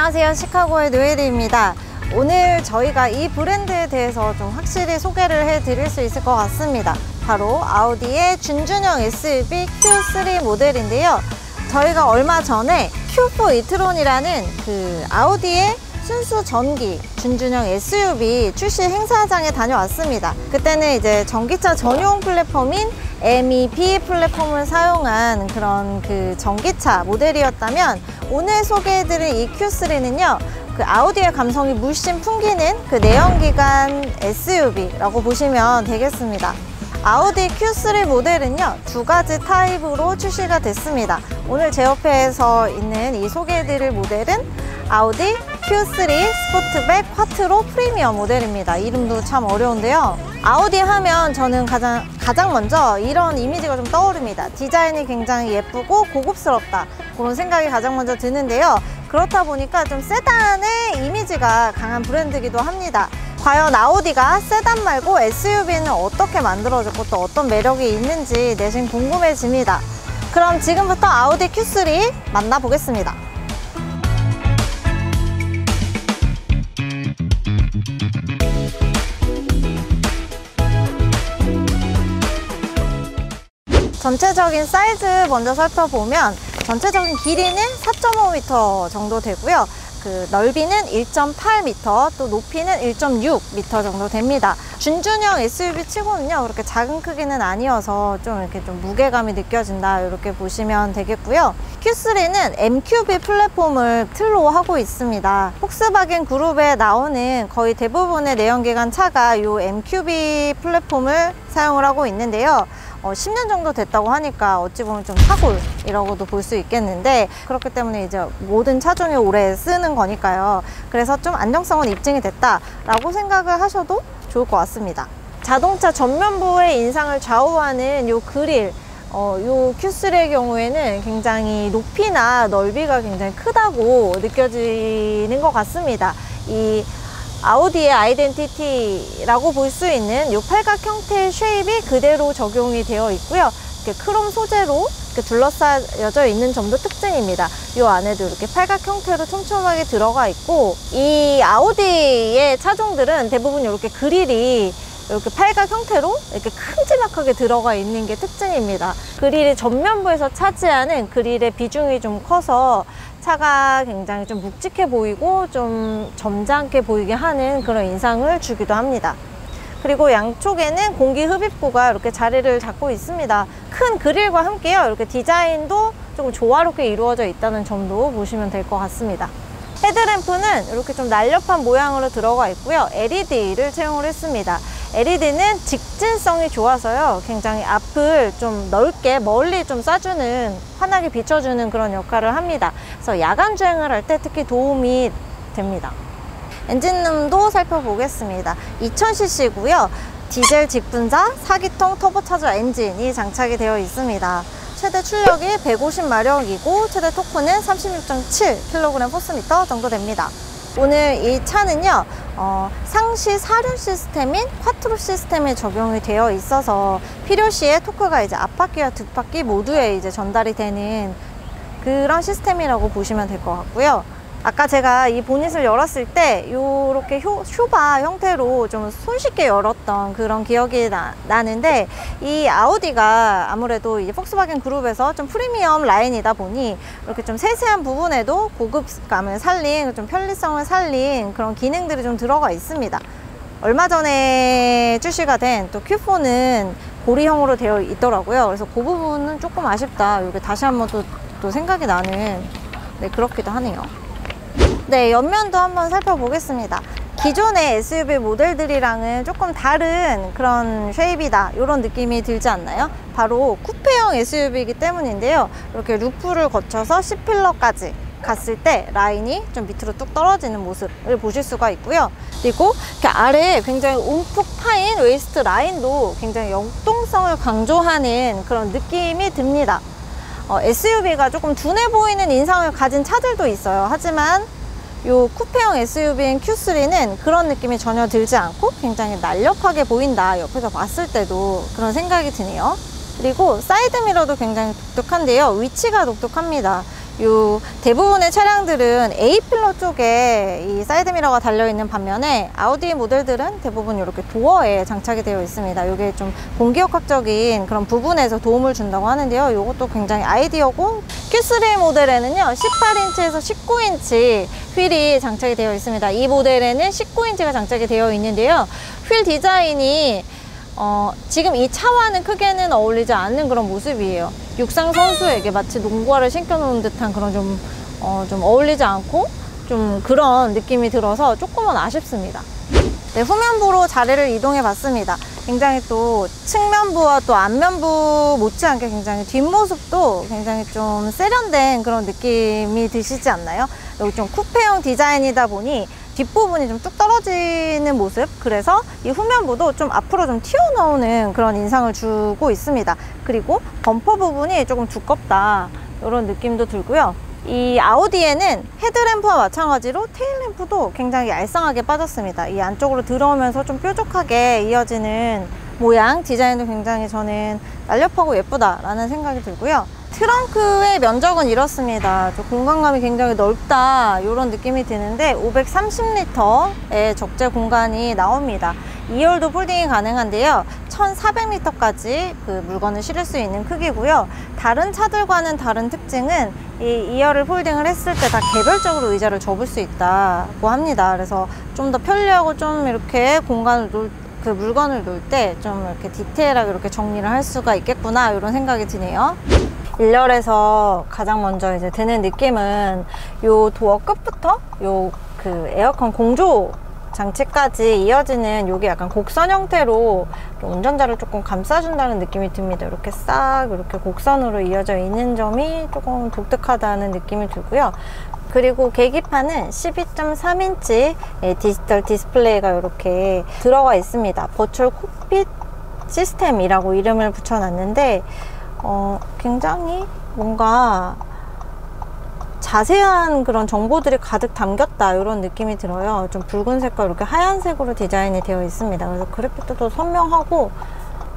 안녕하세요, 시카고의 노예리입니다. 오늘 저희가 이 브랜드에 대해서 좀 확실히 소개를 해드릴 수 있을 것 같습니다. 바로 아우디의 준준형 SUV Q3 모델인데요. 저희가 얼마 전에 Q4 e-tron이라는 그 아우디의 순수 전기 준준형 SUV 출시 행사장에 다녀왔습니다. 그때는 이제 전기차 전용 플랫폼인 MEB 플랫폼을 사용한 그런 그 전기차 모델이었다면, 오늘 소개해드릴 이 Q3는요, 그 아우디의 감성이 물씬 풍기는 그 내연기관 SUV라고 보시면 되겠습니다. 아우디 Q3 모델은요, 두 가지 타입으로 출시가 됐습니다. 오늘 제 옆에서 있는 이 소개해드릴 모델은 아우디 Q3 스포트백 콰트로 프리미엄 모델입니다. 이름도 참 어려운데요. 아우디 하면 저는 가장 먼저 이런 이미지가 좀 떠오릅니다. 디자인이 굉장히 예쁘고 고급스럽다, 그런 생각이 가장 먼저 드는데요. 그렇다 보니까 좀 세단의 이미지가 강한 브랜드이기도 합니다. 과연 아우디가 세단 말고 SUV는 어떻게 만들어졌고 또 어떤 매력이 있는지 내심 궁금해집니다. 그럼 지금부터 아우디 Q3 만나보겠습니다. 전체적인 사이즈 먼저 살펴보면, 전체적인 길이는 4.5m 정도 되고요. 그 넓이는 1.8m, 또 높이는 1.6m 정도 됩니다. 준준형 SUV 치고는요, 그렇게 작은 크기는 아니어서 좀 이렇게 좀 무게감이 느껴진다, 이렇게 보시면 되겠고요. Q3는 MQB 플랫폼을 틀로 하고 있습니다. 폭스바겐 그룹에 나오는 거의 대부분의 내연기관 차가 이 MQB 플랫폼을 사용을 하고 있는데요. 10년 정도 됐다고 하니까 어찌 보면 좀 사골이라고도 볼 수 있겠는데, 그렇기 때문에 이제 모든 차종이 오래 쓰는 거니까요. 그래서 좀 안정성은 입증이 됐다라고 생각을 하셔도 좋을 것 같습니다. 자동차 전면부의 인상을 좌우하는 요 그릴, 요 Q3의 경우에는 굉장히 높이나 넓이가 굉장히 크다고 느껴지는 것 같습니다. 이 아우디의 아이덴티티라고 볼 수 있는 이 팔각 형태의 쉐입이 그대로 적용이 되어 있고요. 이렇게 크롬 소재로 이렇게 둘러싸여져 있는 점도 특징입니다. 이 안에도 이렇게 팔각 형태로 촘촘하게 들어가 있고, 이 아우디의 차종들은 대부분 이렇게 그릴이 이렇게 팔각 형태로 이렇게 큼지막하게 들어가 있는 게 특징입니다. 그릴이 전면부에서 차지하는 그릴의 비중이 좀 커서 차가 굉장히 좀 묵직해 보이고 좀 점잖게 보이게 하는 그런 인상을 주기도 합니다. 그리고 양쪽에는 공기 흡입구가 이렇게 자리를 잡고 있습니다. 큰 그릴과 함께요, 이렇게 디자인도 조금 조화롭게 이루어져 있다는 점도 보시면 될 것 같습니다. 헤드램프는 이렇게 좀 날렵한 모양으로 들어가 있고요. LED를 채용을 했습니다. LED는 직진성이 좋아서요, 굉장히 앞을 좀 넓게 멀리 좀 쏴주는, 환하게 비춰주는 그런 역할을 합니다. 그래서 야간 주행을 할 때 특히 도움이 됩니다. 엔진룸도 살펴보겠습니다. 2000cc고요. 디젤 직분사 4기통 터보차저 엔진이 장착이 되어 있습니다. 최대 출력이 150마력이고 최대 토크는 36.7kg 포스미터 정도 됩니다. 오늘 이 차는요, 상시 4륜 시스템인 콰트로 시스템에 적용이 되어 있어서 필요시에 토크가 이제 앞바퀴와 뒷바퀴 모두에 이제 전달이 되는 그런 시스템이라고 보시면 될 것 같고요. 아까 제가 이 보닛을 열었을 때 이렇게 쇼바 형태로 좀 손쉽게 열었던 그런 기억이 나는데, 이 아우디가 아무래도 이 폭스바겐 그룹에서 좀 프리미엄 라인이다 보니 이렇게 좀 세세한 부분에도 고급감을 살린, 좀 편리성을 살린 그런 기능들이 좀 들어가 있습니다. 얼마 전에 출시가 된 또 Q4는 고리형으로 되어 있더라고요. 그래서 그 부분은 조금 아쉽다, 이게 다시 한번 또 생각이 나는, 네, 그렇기도 하네요. 네, 옆면도 한번 살펴보겠습니다. 기존의 SUV 모델들이랑은 조금 다른 그런 쉐입이다, 이런 느낌이 들지 않나요? 바로 쿠페형 SUV이기 때문인데요. 이렇게 루프를 거쳐서 C필러까지 갔을 때 라인이 좀 밑으로 뚝 떨어지는 모습을 보실 수가 있고요. 그리고 이렇게 아래에 굉장히 움푹 파인 웨이스트 라인도 굉장히 역동성을 강조하는 그런 느낌이 듭니다. SUV가 조금 둔해 보이는 인상을 가진 차들도 있어요. 하지만 요 쿠페형 SUV인 Q3는 그런 느낌이 전혀 들지 않고 굉장히 날렵하게 보인다, 옆에서 봤을 때도 그런 생각이 드네요. 그리고 사이드미러도 굉장히 독특한데요, 위치가 독특합니다. 요 대부분의 차량들은 A필러 쪽에 이 사이드미러가 달려있는 반면에 아우디 모델들은 대부분 이렇게 도어에 장착이 되어 있습니다. 이게 좀 공기역학적인 그런 부분에서 도움을 준다고 하는데요. 이것도 굉장히 아이디어고, Q3 모델에는요 18인치에서 19인치 휠이 장착이 되어 있습니다. 이 모델에는 19인치가 장착이 되어 있는데요. 휠 디자인이 지금 이 차와는 크게는 어울리지 않는 그런 모습이에요. 육상 선수에게 마치 농구화를 신겨놓은 듯한 그런 좀 어울리지 않고 좀 그런 느낌이 들어서 조금은 아쉽습니다. 네, 후면부로 자리를 이동해 봤습니다. 굉장히 또 측면부와 또 앞면부 못지않게 굉장히 뒷모습도 굉장히 좀 세련된 그런 느낌이 드시지 않나요? 여기 좀 쿠페형 디자인이다 보니 뒷부분이 좀 뚝 떨어지는 모습, 그래서 이 후면부도 좀 앞으로 좀 튀어나오는 그런 인상을 주고 있습니다. 그리고 범퍼 부분이 조금 두껍다, 이런 느낌도 들고요. 이 아우디에는 헤드램프와 마찬가지로 테일램프도 굉장히 얄쌍하게 빠졌습니다. 이 안쪽으로 들어오면서 좀 뾰족하게 이어지는 모양, 디자인도 굉장히 저는 날렵하고 예쁘다라는 생각이 들고요. 트렁크의 면적은 이렇습니다. 좀 공간감이 굉장히 넓다, 이런 느낌이 드는데 530리터의 적재 공간이 나옵니다. 2열도 폴딩이 가능한데요. 1400리터까지 그 물건을 실을 수 있는 크기고요. 다른 차들과는 다른 특징은 이 2열을 폴딩을 했을 때 다 개별적으로 의자를 접을 수 있다고 합니다. 그래서 좀 더 편리하고 좀 이렇게 그 물건을 놓을 때 좀 이렇게 디테일하게 이렇게 정리를 할 수가 있겠구나, 이런 생각이 드네요. 1열에서 가장 먼저 이제 드는 느낌은 요 도어 끝부터 요 그 에어컨 공조 장치까지 이어지는 요게 약간 곡선 형태로 운전자를 조금 감싸준다는 느낌이 듭니다. 이렇게 싹 이렇게 곡선으로 이어져 있는 점이 조금 독특하다는 느낌이 들고요. 그리고 계기판은 12.3인치 디지털 디스플레이가 이렇게 들어가 있습니다. 버추얼 콕핏 시스템이라고 이름을 붙여놨는데 굉장히 뭔가 자세한 그런 정보들이 가득 담겼다, 이런 느낌이 들어요. 좀 붉은색과 이렇게 하얀색으로 디자인이 되어 있습니다. 그래서 그래픽도 더 선명하고,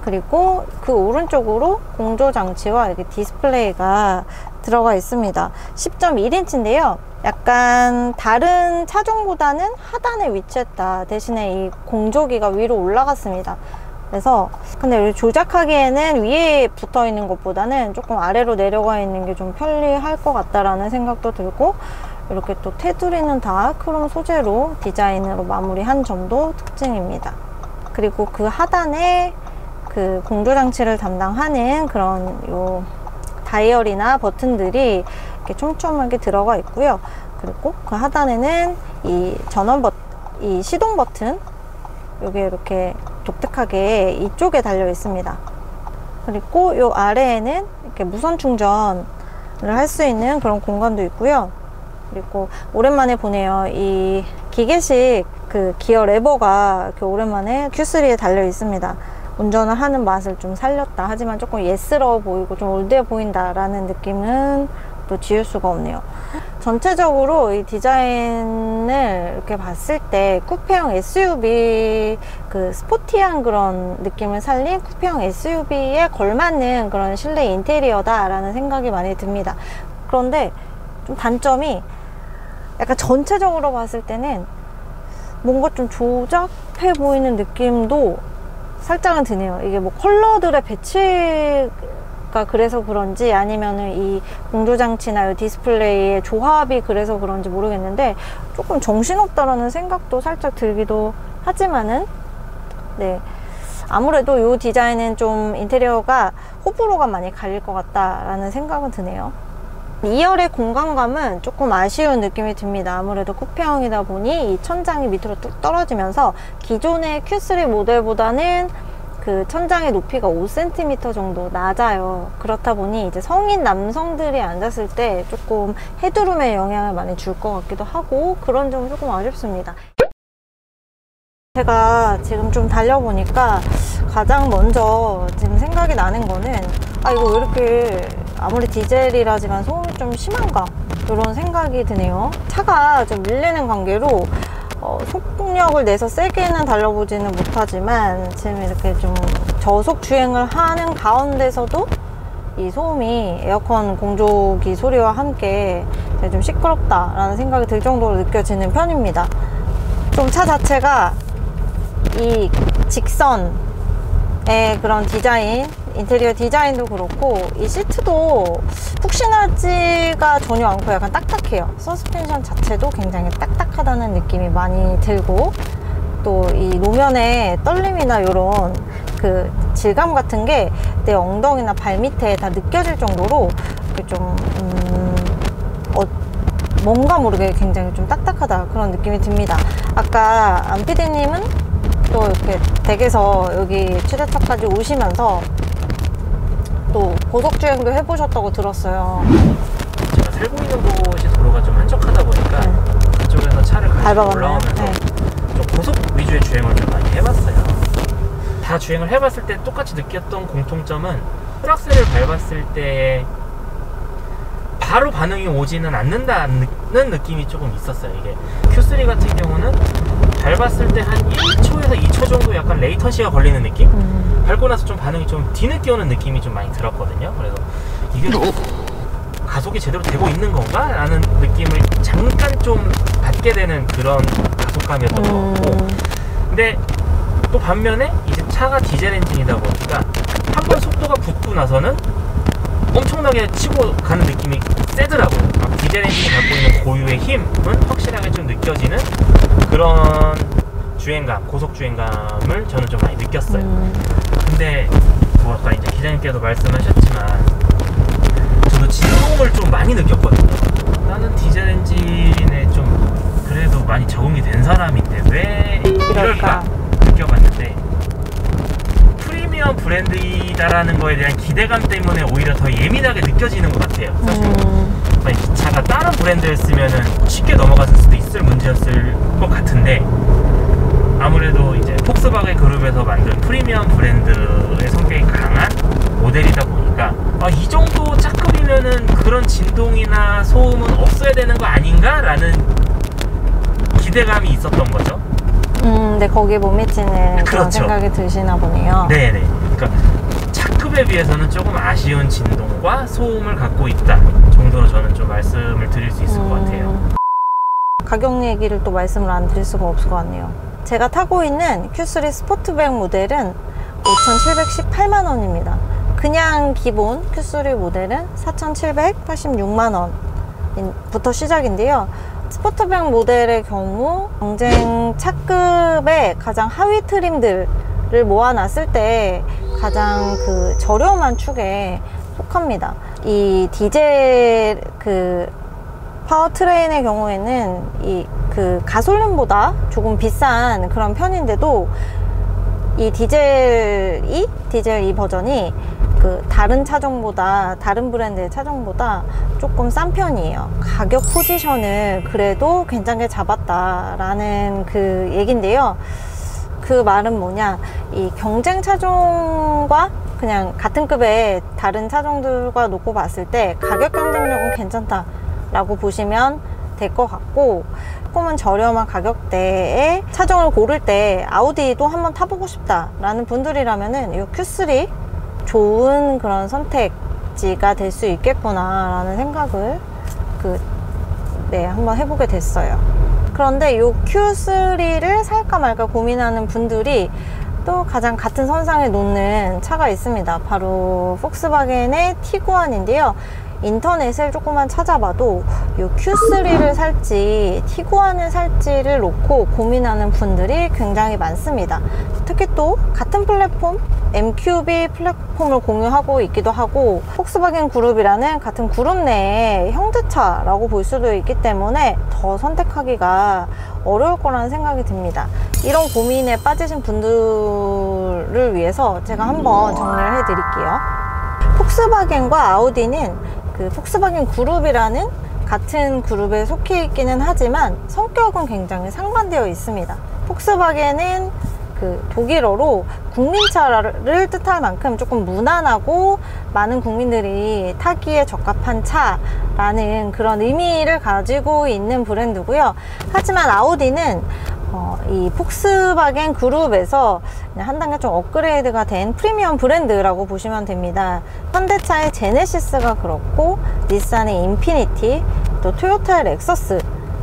그리고 그 오른쪽으로 공조 장치와 이렇게 디스플레이가 들어가 있습니다. 10.1인치인데요. 약간 다른 차종보다는 하단에 위치했다. 대신에 이 공조기가 위로 올라갔습니다. 그래서 근데 조작하기에는 위에 붙어 있는 것보다는 조금 아래로 내려가 있는 게 좀 편리할 것 같다라는 생각도 들고, 이렇게 또 테두리는 다 크롬 소재로 디자인으로 마무리한 점도 특징입니다. 그리고 그 하단에 그 공조 장치를 담당하는 그런 요 다이얼이나 버튼들이 이렇게 촘촘하게 들어가 있고요. 그리고 그 하단에는 이 이 시동 버튼, 요게 이렇게 독특하게 이쪽에 달려 있습니다. 그리고 요 아래에는 이렇게 무선 충전을 할 수 있는 그런 공간도 있고요. 그리고 오랜만에 보네요. 이 기계식 그 기어 레버가 이렇게 오랜만에 Q3에 달려 있습니다. 운전을 하는 맛을 좀 살렸다. 하지만 조금 예스러워 보이고 좀 올드해 보인다라는 느낌은 또 지울 수가 없네요. 전체적으로 이 디자인을 이렇게 봤을 때 쿠페형 SUV, 그 스포티한 그런 느낌을 살린 쿠페형 SUV에 걸맞는 그런 실내 인테리어다 라는 생각이 많이 듭니다. 그런데 좀 단점이 약간 전체적으로 봤을 때는 뭔가 좀 조잡해 보이는 느낌도 살짝은 드네요. 이게 뭐 컬러들의 배치가 그래서 그런지, 아니면은 이 공조장치나 이 디스플레이의 조합이 그래서 그런지 모르겠는데 조금 정신없다라는 생각도 살짝 들기도 하지만은, 네, 아무래도 이 디자인은 좀 인테리어가 호불호가 많이 갈릴 것 같다라는 생각은 드네요. 2열의 공간감은 조금 아쉬운 느낌이 듭니다. 아무래도 쿠페형이다 보니 이 천장이 밑으로 뚝 떨어지면서 기존의 Q3 모델보다는 그 천장의 높이가 5cm 정도 낮아요. 그렇다 보니 이제 성인 남성들이 앉았을 때 조금 헤드룸에 영향을 많이 줄 것 같기도 하고, 그런 점은 조금 아쉽습니다. 제가 지금 좀 달려보니까 가장 먼저 지금 생각이 나는 거는, 아, 이거 왜 이렇게 아무리 디젤이라지만 소음이 좀 심한가, 이런 생각이 드네요. 차가 좀 밀리는 관계로 속력을 내서 세게는 달려보지는 못하지만 지금 이렇게 좀 저속 주행을 하는 가운데서도 이 소음이 에어컨 공조기 소리와 함께 좀 시끄럽다라는 생각이 들 정도로 느껴지는 편입니다. 좀 차 자체가 이 직선의 그런 디자인, 인테리어 디자인도 그렇고 이 시트도 푹신하지가 전혀 않고 약간 딱딱해요. 서스펜션 자체도 굉장히 딱딱하다는 느낌이 많이 들고, 또 이 노면의 떨림이나 이런 그 질감 같은 게 내 엉덩이나 발 밑에 다 느껴질 정도로 좀 뭔가 모르게 굉장히 좀 딱딱하다 그런 느낌이 듭니다. 아까 안 PD님은 또 이렇게 댁에서 여기 취대차까지 오시면서 또 고속주행도 해보셨다고 들었어요. 제가 살고 있는 곳이 도로가 좀 한적하다 보니까 그쪽에서 차를 가지고 올라오면서 좀 고속 위주의 주행을 좀 많이 해봤어요. 다 주행을 해봤을 때 똑같이 느꼈던 공통점은 플락스를 밟았을 때 바로 반응이 오지는 않는다는 느낌이 조금 있었어요. 이게 Q3 같은 경우는 밟았을 때 한 1초에서 2초 정도 약간 레이턴시가 걸리는 느낌? 밟고 나서 좀 반응이 좀 뒤늦게 오는 느낌이 좀 많이 들었거든요. 그래서 이게 가속이 제대로 되고 있는 건가? 라는 느낌을 잠깐 좀 받게 되는 그런 가속감이었던 것 같고, 근데 또 반면에 이제 차가 디젤 엔진이다 보니까 한 번 속도가 붙고 나서는 엄청나게 치고 가는 느낌이 세더라고요. 디젤 엔진이 갖고 있는 고유의 힘은 확실하게 좀 느껴지는 그런 주행감, 고속 주행감을 저는 좀 많이 느꼈어요. 근데 뭐 아까 이제 기자님께도 말씀하셨지만 저도 진동을 좀 많이 느꼈거든요. 나는 디젤 엔진에 좀 그래도 많이 적응이 된 사람인데 왜 이럴까 느껴봤는데, 프리미엄 브랜드이다라는 거에 대한 기대감 때문에 오히려 더 예민하게 느껴지는 것 같아요. 사실 이 차가 다른 브랜드였으면은 쉽게 넘어갔을 수도 있을 문제였을 것 같은데, 아무래도 이제 폭스바겐 그룹에서 만든 프리미엄 브랜드의 성격이 강한 모델이다 보니까 이 정도 차급이면은 그런 진동이나 소음은 없어야 되는 거 아닌가? 라는 기대감이 있었던 거죠. 근데 거기에 못 미치는 그런 생각이 드시나 보네요. 네네. 그러니까 차급에 비해서는 조금 아쉬운 진동과 소음을 갖고 있다 정도로 저는 좀 말씀을 드릴 수 있을 것 같아요. 가격 얘기를 또 말씀을 안 드릴 수가 없을 것 같네요. 제가 타고 있는 Q3 스포트백 모델은 5,718만 원입니다. 그냥 기본 Q3 모델은 4,786만 원부터 시작인데요. 스포트백 모델의 경우 경쟁 차급의 가장 하위 트림들을 모아놨을 때 가장 그 저렴한 축에 속합니다. 이 디젤 그 파워트레인의 경우에는 이 그 가솔린보다 조금 비싼 그런 편인데도 이 디젤 E 버전이 그 다른 차종보다, 다른 브랜드의 차종보다 조금 싼 편이에요. 가격 포지션을 그래도 괜찮게 잡았다라는 그 얘긴데요. 그 말은 뭐냐, 이 경쟁 차종과 그냥 같은 급의 다른 차종들과 놓고 봤을 때 가격 경쟁력은 괜찮다라고 보시면 될 것 같고, 조금은 저렴한 가격대의 차종을 고를 때 아우디도 한번 타보고 싶다라는 분들이라면은 이 Q3 좋은 그런 선택지가 될 수 있겠구나 라는 생각을 한번 해보게 됐어요. 그런데 이 Q3를 살까 말까 고민하는 분들이 또 가장 같은 선상에 놓는 차가 있습니다. 바로 폭스바겐의 티구안인데요. 인터넷을 조금만 찾아봐도 이 Q3를 살지 티구안을 살지를 놓고 고민하는 분들이 굉장히 많습니다. 특히 또 같은 플랫폼 MQB 플랫폼을 공유하고 있기도 하고, 폭스바겐 그룹이라는 같은 그룹 내의 형제차라고 볼 수도 있기 때문에 더 선택하기가 어려울 거라는 생각이 듭니다. 이런 고민에 빠지신 분들을 위해서 제가 한번 정리를 해 드릴게요. 폭스바겐과 아우디는 그 폭스바겐 그룹이라는 같은 그룹에 속해 있기는 하지만 성격은 굉장히 상반되어 있습니다. 폭스바겐은 그 독일어로 국민차를 뜻할 만큼 조금 무난하고 많은 국민들이 타기에 적합한 차라는 그런 의미를 가지고 있는 브랜드고요. 하지만 아우디는 이 폭스바겐 그룹에서 한 단계 좀 업그레이드가 된 프리미엄 브랜드라고 보시면 됩니다. 현대차의 제네시스가 그렇고 닛산의 인피니티, 또 토요타의 렉서스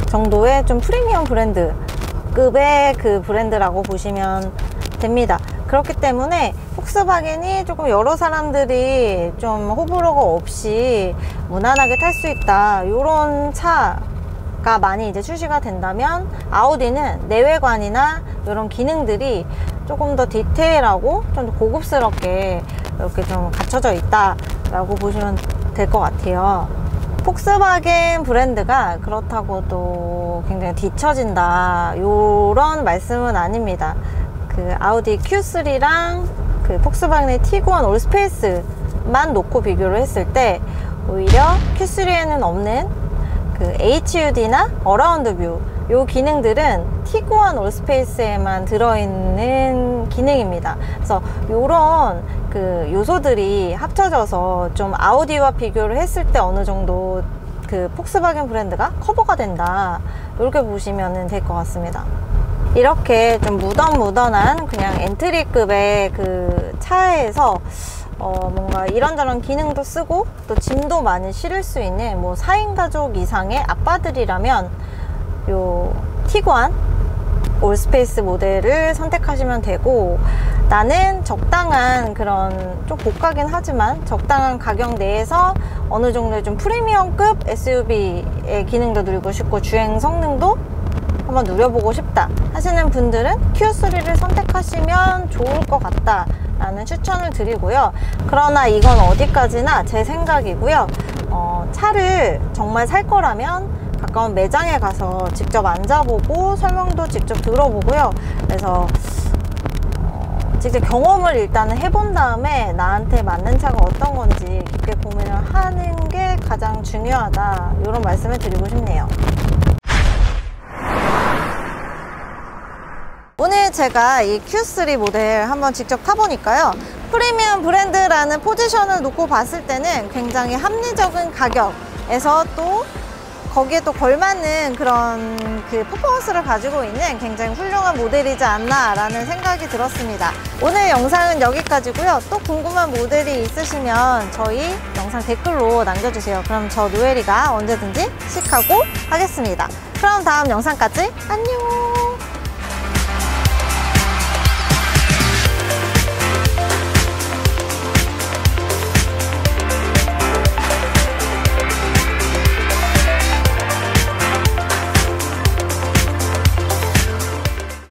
정도의 좀 프리미엄 브랜드급의 그 브랜드라고 보시면 됩니다. 그렇기 때문에 폭스바겐이 조금 여러 사람들이 좀 호불호가 없이 무난하게 탈 수 있다, 이런 차가 많이 이제 출시가 된다면, 아우디는 내외관이나 이런 기능들이 조금 더 디테일하고 좀 더 고급스럽게 이렇게 좀 갖춰져 있다 라고 보시면 될 것 같아요. 폭스바겐 브랜드가 그렇다고 또 굉장히 뒤처진다, 이런 말씀은 아닙니다. 그 아우디 Q3랑 그 폭스바겐의 티구안 올스페이스만 놓고 비교를 했을 때 오히려 Q3에는 없는 그 HUD나 어라운드 뷰, 요 기능들은 티구안 올스페이스에만 들어있는 기능입니다. 그래서 요런 그 요소들이 합쳐져서 좀 아우디와 비교를 했을 때 어느 정도 그 폭스바겐 브랜드가 커버가 된다, 이렇게 보시면 될 것 같습니다. 이렇게 좀 무던무던한 그냥 엔트리급의 그 차에서 뭔가 이런저런 기능도 쓰고 또 짐도 많이 실을 수 있는 뭐 4인 가족 이상의 아빠들이라면 요 티구안 올스페이스 모델을 선택하시면 되고, 나는 적당한 그런 좀 고가긴 하지만 적당한 가격 내에서 어느 정도의 좀 프리미엄급 SUV의 기능도 누리고 싶고 주행 성능도 한번 누려보고 싶다 하시는 분들은 Q3를 선택하시면 좋을 것 같다 라는 추천을 드리고요. 그러나 이건 어디까지나 제 생각이고요. 차를 정말 살 거라면 가까운 매장에 가서 직접 앉아보고 설명도 직접 들어보고요. 그래서 직접 경험을 일단은 해본 다음에 나한테 맞는 차가 어떤 건지 깊게 고민을 하는 게 가장 중요하다, 이런 말씀을 드리고 싶네요. 오늘 제가 이 Q3 모델 한번 직접 타보니까요, 프리미엄 브랜드라는 포지션을 놓고 봤을 때는 굉장히 합리적인 가격에서 또 거기에 또 걸맞는 그런 그 퍼포먼스를 가지고 있는 굉장히 훌륭한 모델이지 않나 라는 생각이 들었습니다. 오늘 영상은 여기까지고요. 또 궁금한 모델이 있으시면 저희 영상 댓글로 남겨주세요. 그럼 저 노엘이가 언제든지 씩하고 하겠습니다. 그럼 다음 영상까지 안녕.